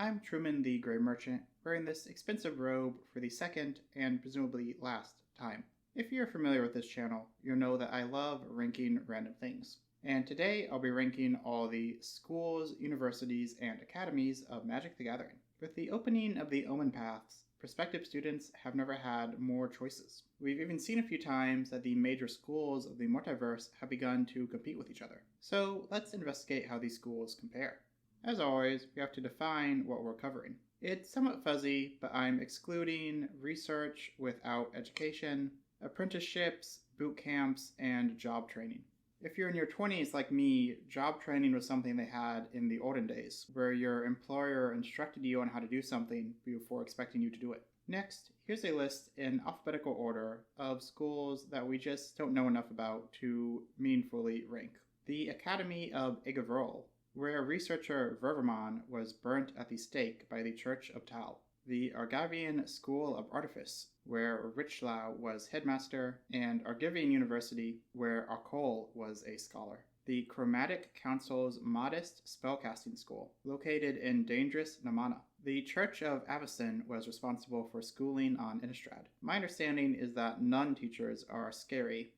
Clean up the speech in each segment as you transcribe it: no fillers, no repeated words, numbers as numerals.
I'm Truman the Grey Merchant, wearing this expensive robe for the second and presumably last time. If you're familiar with this channel, you'll know that I love ranking random things. And today I'll be ranking all the schools, universities, and academies of Magic the Gathering. With the opening of the Omenpaths, prospective students have never had more choices. We've even seen a few times that the major schools of the Multiverse have begun to compete with each other. So let's investigate how these schools compare. As always, we have to define what we're covering. It's somewhat fuzzy, but I'm excluding research without education, apprenticeships, boot camps, and job training. If you're in your 20s like me, job training was something they had in the olden days, where your employer instructed you on how to do something before expecting you to do it. Next, here's a list in alphabetical order of schools that we just don't know enough about to meaningfully rank. The Academy of Igavrol, where researcher Ververmon was burnt at the stake by the Church of Tal. The Argivian School of Artifice, where Richlau was headmaster, and Argivian University, where Arkol was a scholar. The Chromatic Council's modest spellcasting school, located in dangerous Namana. The Church of Avacyn was responsible for schooling on Innistrad. My understanding is that nun teachers are scary,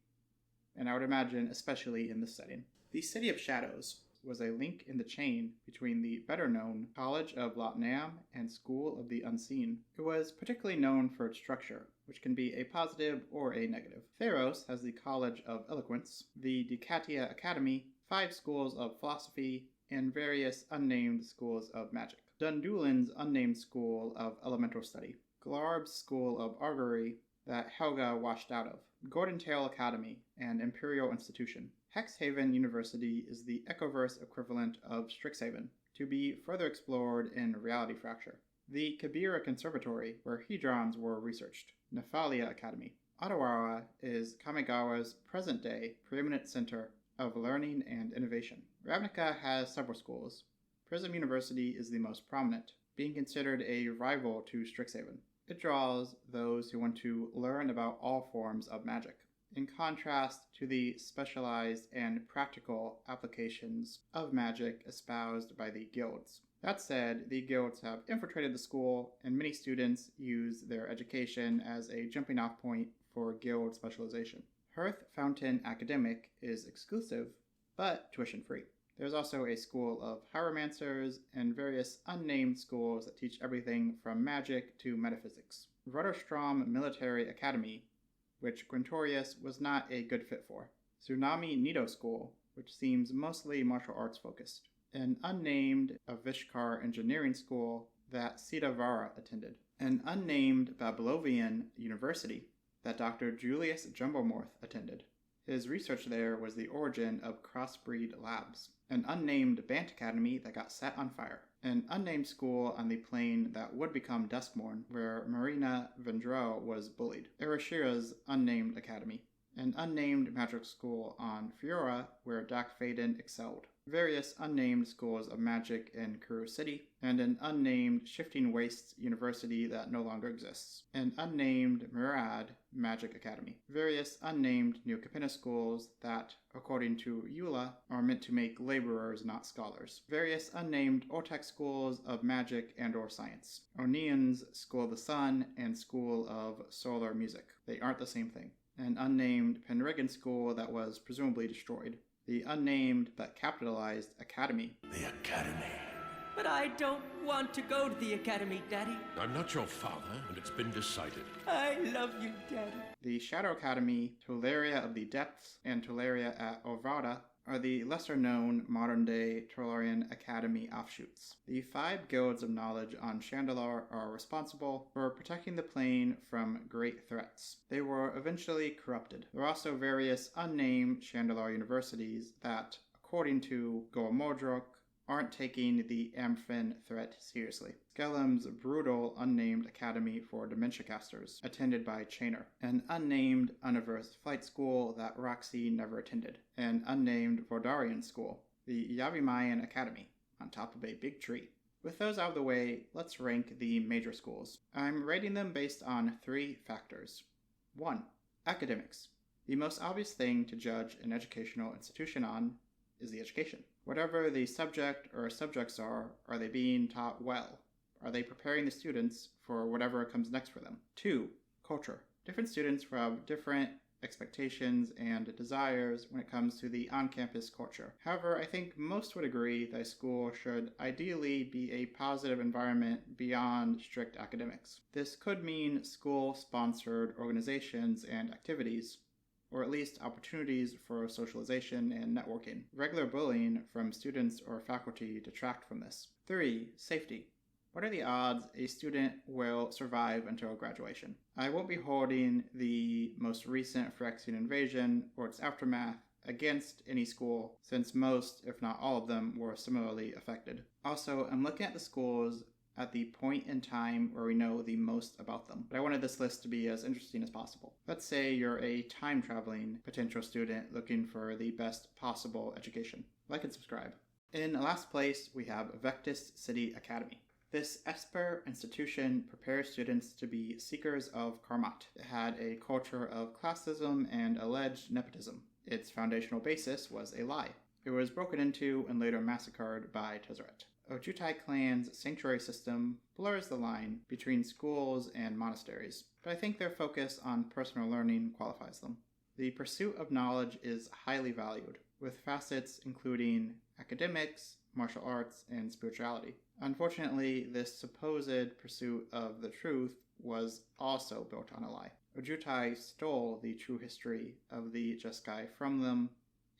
and I would imagine especially in this setting. The City of Shadows was a link in the chain between the better-known College of Lotnam and School of the Unseen. It was particularly known for its structure, which can be a positive or a negative. Theros has the College of Eloquence, the Decatia Academy, 5 schools of philosophy, and various unnamed schools of magic. Dundulin's unnamed school of elemental study. Glarb's school of augury that Helga washed out of. Gordontail Academy, an imperial institution. Hexhaven University is the Echoverse equivalent of Strixhaven, to be further explored in Reality Fracture. The Kabira Conservatory, where Hedrons were researched. Nephalia Academy. Otawara is Kamigawa's present-day preeminent center of learning and innovation. Ravnica has several schools. Prism University is the most prominent, being considered a rival to Strixhaven. It draws those who want to learn about all forms of magic, in contrast to the specialized and practical applications of magic espoused by the guilds. That said, the guilds have infiltrated the school, and many students use their education as a jumping-off point for guild specialization. Hearth Fountain Academic is exclusive, but tuition-free. There's also a school of hieromancers and various unnamed schools that teach everything from magic to metaphysics. Rudderstrom Military Academy, which Quintorius was not a good fit for. Tsunami Nido School, which seems mostly martial arts focused. An unnamed Avishkar Engineering School that Sita Vara attended. An unnamed Babylovian University that Dr. Julius Jumbomorth attended. His research there was the origin of crossbreed labs. An unnamed Bant Academy that got set on fire. An unnamed school on the plane that would become Duskmorn, where Marina Vendrell was bullied. Erashira's unnamed academy. An unnamed magic school on Fiora, where Dak Faden excelled. Various unnamed schools of magic in Kuru City, and an unnamed Shifting Wastes University that no longer exists. An unnamed Murad Magic Academy. Various unnamed Neokapina schools that, according to Eula, are meant to make laborers, not scholars. Various unnamed Ortec schools of magic and or science. O'Neon's School of the Sun and School of Solar Music. They aren't the same thing. An unnamed Penregan school that was presumably destroyed. The unnamed but capitalized Academy. The Academy. But I don't want to go to the Academy, Daddy. I'm not your father, and it's been decided. I love you, Daddy. The Shadow Academy, Tolaria of the Depths, and Tolaria at Ovada are the lesser-known modern-day Tolarian Academy offshoots. The 5 guilds of knowledge on Chandalar are responsible for protecting the plane from great threats. They were eventually corrupted. There are also various unnamed Chandalar universities that, according to Goamodrok, aren't taking the Amphin threat seriously. Skellim's brutal unnamed academy for dementia casters, attended by Chainer. An unnamed Universe flight school that Roxy never attended. An unnamed Vordarian school, the Yavimayan Academy, on top of a big tree. With those out of the way, let's rank the major schools. I'm rating them based on 3 factors. 1. Academics. The most obvious thing to judge an educational institution on is the education. Whatever the subject or subjects are they being taught well? Are they preparing the students for whatever comes next for them? 2. Culture. Different students will have different expectations and desires when it comes to the on-campus culture. However, I think most would agree that a school should ideally be a positive environment beyond strict academics. This could mean school-sponsored organizations and activities, or at least opportunities for socialization and networking. Regular bullying from students or faculty detract from this. 3. Safety. What are the odds a student will survive until graduation? I won't be holding the most recent Phyrexian invasion or its aftermath against any school, since most, if not all of them, were similarly affected. Also, I'm looking at the schools at the point in time where we know the most about them, but I wanted this list to be as interesting as possible. Let's say you're a time-traveling potential student looking for the best possible education. Like and subscribe. In last place, we have Vectis City Academy. This Esper institution prepares students to be seekers of Karmat. It had a culture of classism and alleged nepotism. Its foundational basis was a lie. It was broken into and later massacred by Tezzeret. Ojutai clan's sanctuary system blurs the line between schools and monasteries, but I think their focus on personal learning qualifies them. The pursuit of knowledge is highly valued, with facets including academics, martial arts, and spirituality. Unfortunately, this supposed pursuit of the truth was also built on a lie. Ojutai stole the true history of the Jeskai from them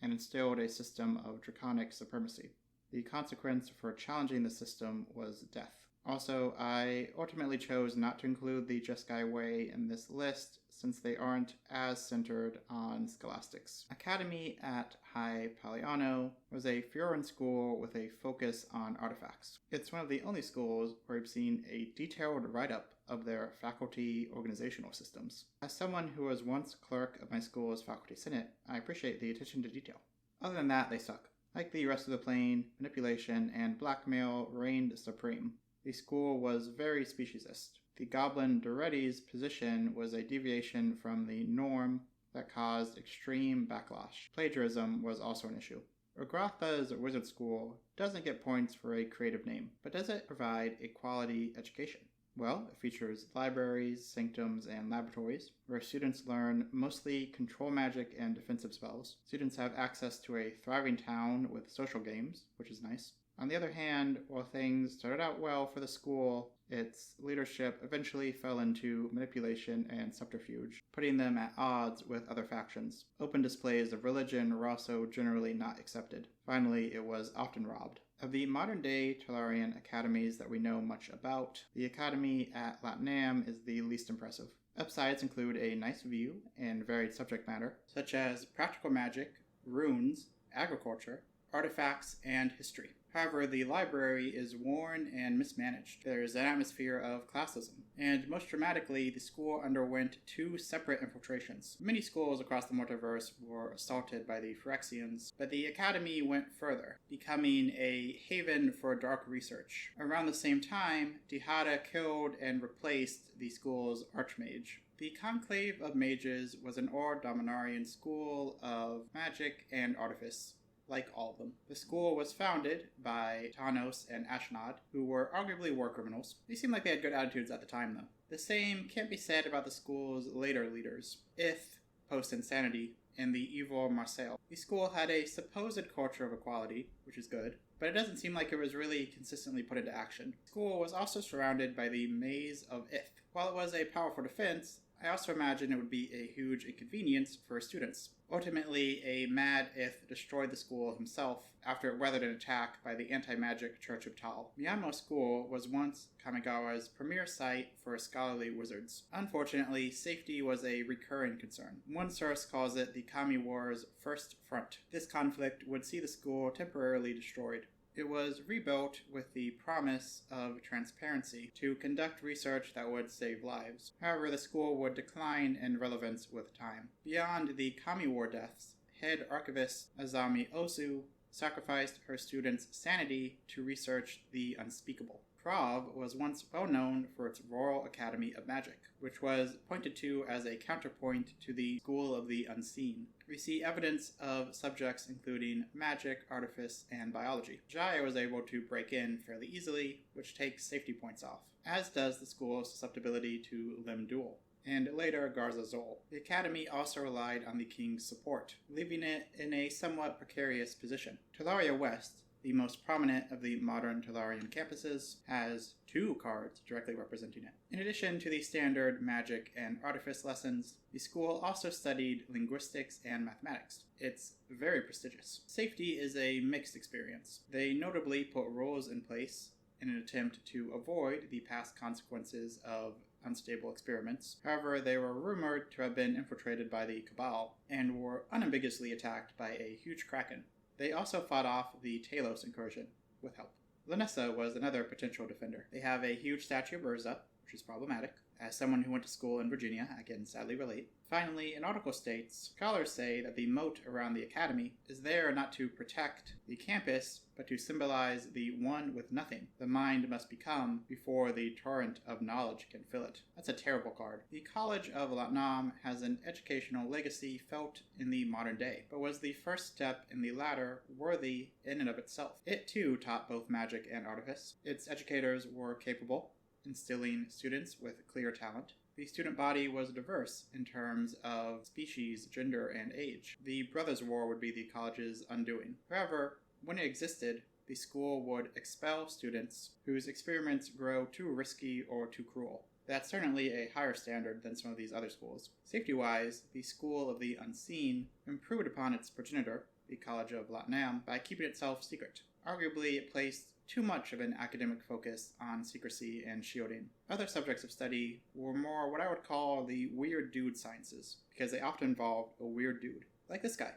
and instilled a system of draconic supremacy. The consequence for challenging the system was death. Also, I ultimately chose not to include the Jeskai Way in this list since they aren't as centered on scholastics. Academy at High Paliano was a Fioran school with a focus on artifacts. It's one of the only schools where I've seen a detailed write-up of their faculty organizational systems. As someone who was once clerk of my school's faculty senate, I appreciate the attention to detail. Other than that, they suck. Like the rest of the plane, manipulation and blackmail reigned supreme. The school was very speciesist. The goblin Doretti's position was a deviation from the norm that caused extreme backlash. Plagiarism was also an issue. Ogratha's wizard school doesn't get points for a creative name, but does it provide a quality education? Well, it features libraries, sanctums, and laboratories, where students learn mostly control magic and defensive spells. Students have access to a thriving town with social games, which is nice. On the other hand, while things started out well for the school, its leadership eventually fell into manipulation and subterfuge, putting them at odds with other factions. Open displays of religion were also generally not accepted. Finally, it was often robbed. Of the modern-day Tolarian academies that we know much about, the academy at Latnam is the least impressive. Upsides include a nice view and varied subject matter, such as practical magic, runes, agriculture, artifacts, and history. However, the library is worn and mismanaged. There's an atmosphere of classism, and most dramatically, the school underwent 2 separate infiltrations. Many schools across the Multiverse were assaulted by the Phyrexians, but the Academy went further, becoming a haven for dark research. Around the same time, Dihada killed and replaced the school's archmage. The Conclave of Mages was an Or Dominarian school of magic and artifice. Like all of them. The school was founded by Tanos and Ashnod, who were arguably war criminals. They seemed like they had good attitudes at the time, though. The same can't be said about the school's later leaders, Ith, post-insanity, and the evil Marcel. The school had a supposed culture of equality, which is good, but it doesn't seem like it was really consistently put into action. The school was also surrounded by the Maze of Ith. While it was a powerful defense, I also imagine it would be a huge inconvenience for students. Ultimately, a mad Ith destroyed the school himself after it weathered an attack by the anti-magic Church of Tal. Myanmar School was once Kamigawa's premier site for scholarly wizards. Unfortunately, safety was a recurring concern. One source calls it the Kami War's first front. This conflict would see the school temporarily destroyed. It was rebuilt with the promise of transparency to conduct research that would save lives. However, the school would decline in relevance with time. Beyond the Kami War deaths, head archivist Azami Osu sacrificed her students' sanity to research the unspeakable. Prav was once well known for its Royal Academy of Magic, which was pointed to as a counterpoint to the School of the Unseen. We see evidence of subjects including magic, artifice, and biology. Jaya was able to break in fairly easily, which takes safety points off, as does the school's susceptibility to limb duel, and later Garza Zol. The academy also relied on the king's support, leaving it in a somewhat precarious position. Talaria West, the most prominent of the modern Talarian campuses, has 2 cards directly representing it. In addition to the standard magic and artifice lessons, the school also studied linguistics and mathematics. It's very prestigious. Safety is a mixed experience. They notably put rules in place in an attempt to avoid the past consequences of unstable experiments. However, they were rumored to have been infiltrated by the Cabal and were unambiguously attacked by a huge kraken. They also fought off the Talos incursion with help. Lanessa was another potential defender. They have a huge statue of Urza, which is problematic. As someone who went to school in Virginia, I can sadly relate. Finally, an article states, scholars say that the moat around the academy is there not to protect the campus, but to symbolize the one with nothing the mind must become before the torrent of knowledge can fill it. That's a terrible card. The College of Latnam has an educational legacy felt in the modern day, but was the first step in the latter worthy in and of itself. It too taught both magic and artifice. Its educators were capable, instilling students with clear talent. The student body was diverse in terms of species, gender, and age. The Brothers' War would be the college's undoing. However, when it existed, the school would expel students whose experiments grow too risky or too cruel. That's certainly a higher standard than some of these other schools. Safety-wise, the School of the Unseen improved upon its progenitor, the College of Latnam, by keeping itself secret. Arguably, it placed too much of an academic focus on secrecy and shielding. Other subjects of study were more what I would call the weird dude sciences, because they often involved a weird dude, like this guy,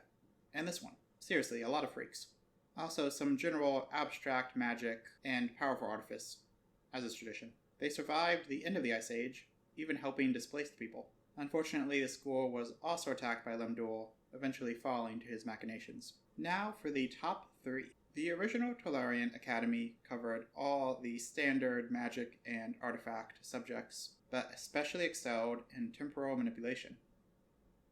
and this one. Seriously, a lot of freaks. Also, some general abstract magic and powerful artifice, as is tradition. They survived the end of the Ice Age, even helping displaced people. Unfortunately, the school was also attacked by Lemdul, eventually falling to his machinations. Now for the top 3. The original Tolarian Academy covered all the standard magic and artifact subjects, but especially excelled in temporal manipulation.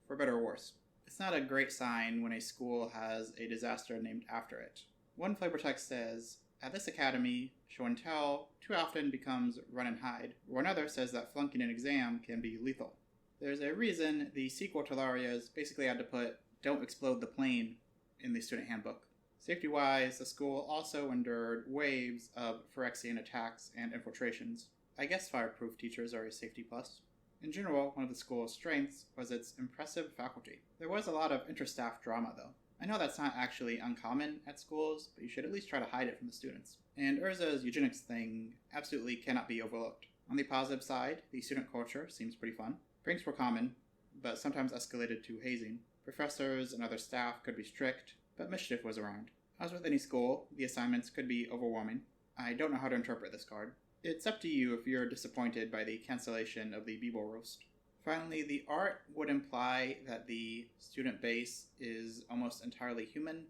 For better or worse. It's not a great sign when a school has a disaster named after it. One flavor text says, at this academy, show and tell too often becomes run and hide, or another says that flunking an exam can be lethal. There's a reason the sequel Talarias basically had to put "don't explode the plane" in the student handbook. Safety-wise, the school also endured waves of Phyrexian attacks and infiltrations. I guess fireproof teachers are a safety plus. In general, one of the school's strengths was its impressive faculty. There was a lot of interstaff drama, though. I know that's not actually uncommon at schools, but you should at least try to hide it from the students. And Urza's eugenics thing absolutely cannot be overlooked. On the positive side, the student culture seems pretty fun. Pranks were common, but sometimes escalated to hazing. Professors and other staff could be strict, but mischief was around. As with any school, the assignments could be overwhelming. I don't know how to interpret this card. It's up to you if you're disappointed by the cancellation of the Beeble Roast. Finally, the art would imply that the student base is almost entirely human,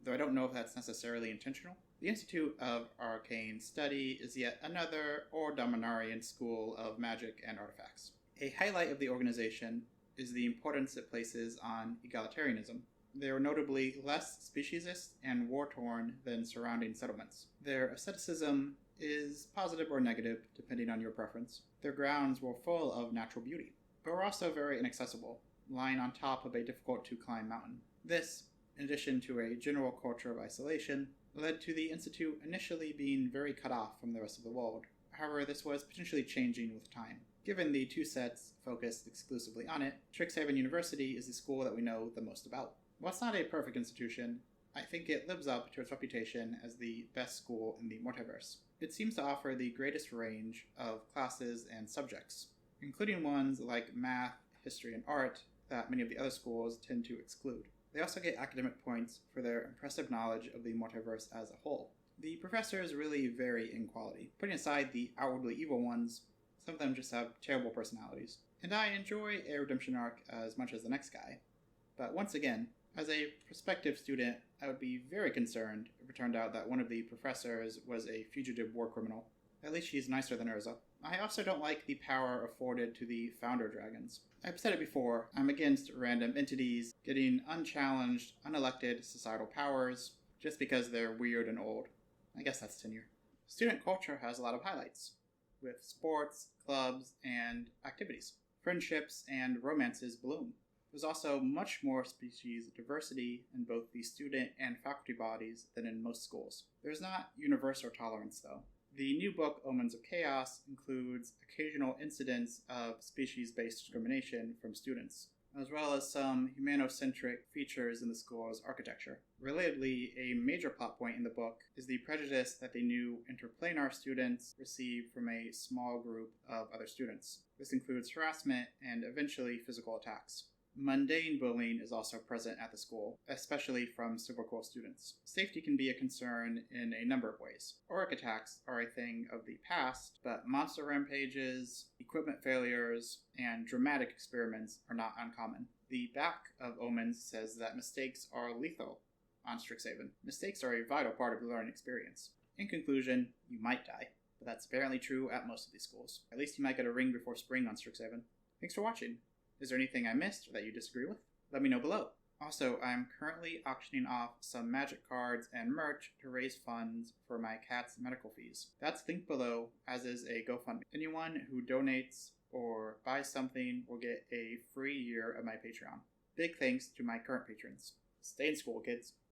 though I don't know if that's necessarily intentional. The Institute of Arcane Study is yet another or Dominarian school of magic and artifacts. A highlight of the organization is the importance it places on egalitarianism. They were notably less speciesist and war-torn than surrounding settlements. Their asceticism is positive or negative, depending on your preference. Their grounds were full of natural beauty, but were also very inaccessible, lying on top of a difficult-to-climb mountain. This, in addition to a general culture of isolation, led to the Institute initially being very cut off from the rest of the world. However, this was potentially changing with time. Given the 2 sets focused exclusively on it, Strixhaven University is the school that we know the most about. While it's not a perfect institution, I think it lives up to its reputation as the best school in the Multiverse. It seems to offer the greatest range of classes and subjects, including ones like math, history, and art that many of the other schools tend to exclude. They also get academic points for their impressive knowledge of the Multiverse as a whole. The professors really vary in quality. Putting aside the outwardly evil ones, some of them just have terrible personalities. And I enjoy a redemption arc as much as the next guy. But once again, as a prospective student, I would be very concerned if it turned out that one of the professors was a fugitive war criminal. At least she's nicer than Urza. I also don't like the power afforded to the founder dragons. I've said it before, I'm against random entities getting unchallenged, unelected societal powers just because they're weird and old. I guess that's tenure. Student culture has a lot of highlights, with sports, clubs, and activities. Friendships and romances bloom. There's also much more species diversity in both the student and faculty bodies than in most schools. There's not universal tolerance, though. The new book, Omens of Chaos, includes occasional incidents of species-based discrimination from students, as well as some humanocentric features in the school's architecture. Relatedly, a major plot point in the book is the prejudice that the new interplanar students receive from a small group of other students. This includes harassment and eventually physical attacks. Mundane bullying is also present at the school, especially from super cool students. Safety can be a concern in a number of ways. Auric attacks are a thing of the past, but monster rampages, equipment failures, and dramatic experiments are not uncommon. The back of Omens says that mistakes are lethal on Strixhaven. Mistakes are a vital part of the learning experience. In conclusion, you might die, but that's apparently true at most of these schools. At least you might get a ring before spring on Strixhaven. Thanks for watching. Is there anything I missed or that you disagree with? Let me know below. Also, I'm currently auctioning off some magic cards and merch to raise funds for my cat's medical fees. That's linked below, as is a GoFundMe. Anyone who donates or buys something will get a free year of my Patreon. Big thanks to my current patrons. Stay in school, kids.